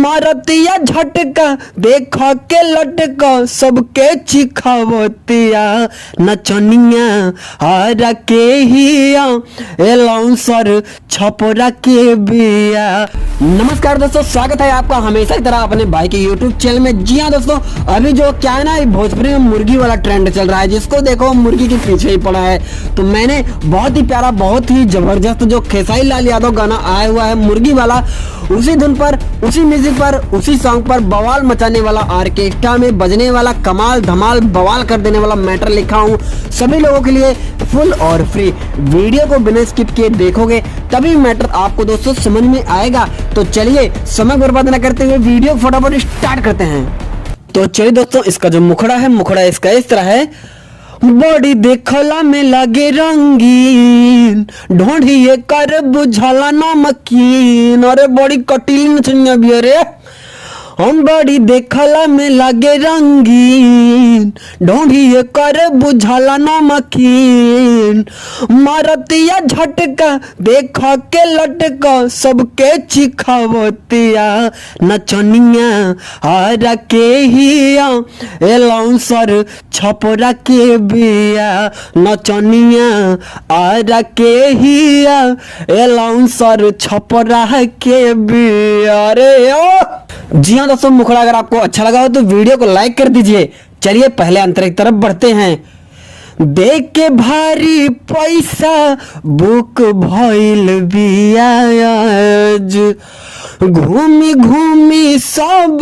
मारतिया झटका देखा के लटका सबके चिखावतिया नचनिया हारा के हिया एलाउंसर छपरा के बिया। नमस्कार दोस्तों, स्वागत है आपका हमेशा की तरह अपने भाई के YouTube चैनल में। जी हाँ दोस्तों, अभी जो क्या है ना, भोजपुरी में मुर्गी वाला ट्रेंड चल रहा है, जिसको देखो मुर्गी के पीछे ही पड़ा है। तो मैंने बहुत ही प्यारा, बहुत ही जबरदस्त जो खेसारी लाल यादव गाना आया हुआ है मुर्गी वाला, उसी धुन पर, उसी म्यूजिक पर, उसी सॉन्ग पर बवाल मचाने वाला, ऑर्केस्ट्रा में बजने वाला, कमाल धमाल बवाल कर देने वाला मैटर लिखा हूँ सभी लोगों के लिए, फुल और फ्री। वीडियो को बिना स्किप किए देखोगे तभी मैटर आपको दोस्तों समझ में आएगा। तो चलिए समय बर्बाद न करते हुए वीडियो फटाफट स्टार्ट करते हैं। तो चलिए दोस्तों, इसका जो मुखड़ा है, मुखड़ा इसका इस तरह है। बॉडी देखला में लगे रंगीन, ढोढ़िए कर बुझाला नमकीन। अरे बड़ी कटीली नचनिया भी, अरे हम बड़ी देखला में लगे रंगीन, ढोढ़िए कर बुझाला नमकीन। मारतिया झटका देखा के लटका सबके चिखावतिया नचनिया हारा के हिया एलाउंसर छपरा के बिया। नचनिया हारा के हिया एलाउंसर छपरा के बिया। अरे ओ जी हाँ दोस्तों, मुखड़ा अगर आपको अच्छा लगा हो तो वीडियो को लाइक कर दीजिए। चलिए पहले अंतरिक तरफ बढ़ते हैं। देख के भारी पैसा बुक भइल बियाज, घूमी घूमी सब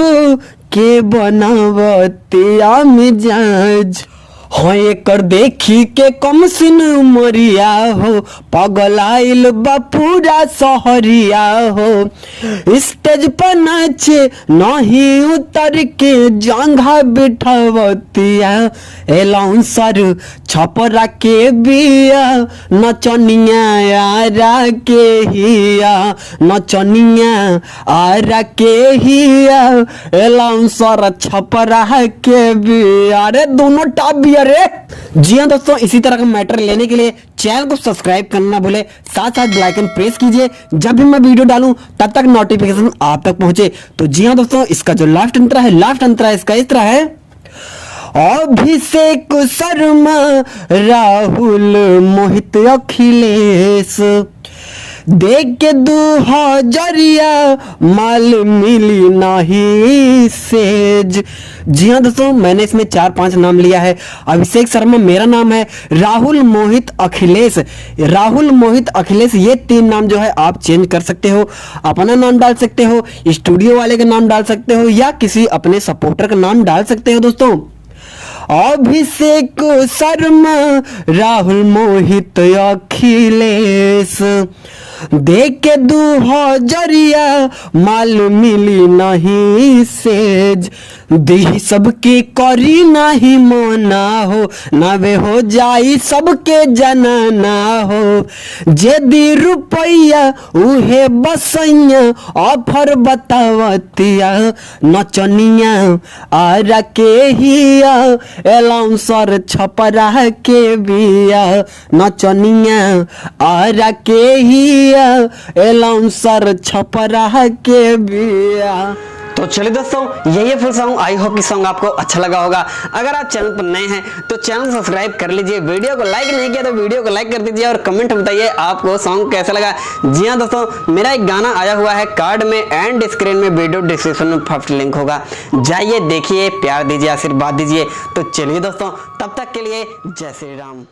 के बनावतिया मिजाज। हाँ एकर देखी के कम सिन मरिया हो, पगलाइल बा पूरा सहरिया हो। स्टेज पर नाचे नहीं उतर के जंघा बिठावतिया एलाउंसर छपरा के बिया। नचनिया आरा के हिया, नचनिया आरा के हिया एलाउंसर छपरा के बिया। अरे दोनों टॉप बिया रे। जी हाँ दोस्तों, इसी तरह का मैटर लेने के लिए चैनल को सब्सक्राइब करना ना भूले, साथ साथ बेल आइकन प्रेस कीजिए। जब भी मैं वीडियो डालूं तब तक नोटिफिकेशन आप तक पहुंचे। तो जी हाँ दोस्तों, इसका जो लास्ट अंतरा है, लास्ट अंतरा इसका इस तरह है। अभिषेक शर्मा, राहुल, मोहित, अखिलेश, देख के 2000 माल मिली नहीं सेज। जी हाँ दोस्तों, मैंने इसमें 4-5 नाम लिया है। अभिषेक शर्मा मेरा नाम है, राहुल, मोहित, अखिलेश। राहुल, मोहित, अखिलेश ये 3 नाम जो है आप चेंज कर सकते हो। अपना नाम डाल सकते हो, स्टूडियो वाले का नाम डाल सकते हो, या किसी अपने सपोर्टर का नाम डाल सकते हो दोस्तों। अभिषेक शर्मा, राहुल, मोहित, अखिलेश, देख के 2000 माल मिली नहीं सेज। दी सबके करी नहीं मना हो, नावे हो जाई सबके जनाना हो। जे दी रुपैया उहे बसैया, ऑफर बतावतिया नचनिया आरा के हिया एलाउंसर छपरा के बिया। नचनिया आरा के हिया एलाउंसर छपरा के बिया। तो चलिए दोस्तों, यही है फुल सॉन्ग। आई होप कि सॉन्ग आपको अच्छा लगा होगा। अगर आप चैनल पर नए हैं तो चैनल सब्सक्राइब कर लीजिए। वीडियो को लाइक नहीं किया तो वीडियो को लाइक कर दीजिए और कमेंट बताइए आपको सॉन्ग कैसा लगा। जी हाँ दोस्तों, मेरा एक गाना आया हुआ है कार्ड में एंड स्क्रीन में, वीडियो डिस्क्रिप्शन में फर्स्ट लिंक होगा, जाइए देखिए, प्यार दीजिए, आशीर्वाद दीजिए। तो चलिए दोस्तों, तब तक के लिए जय श्री राम।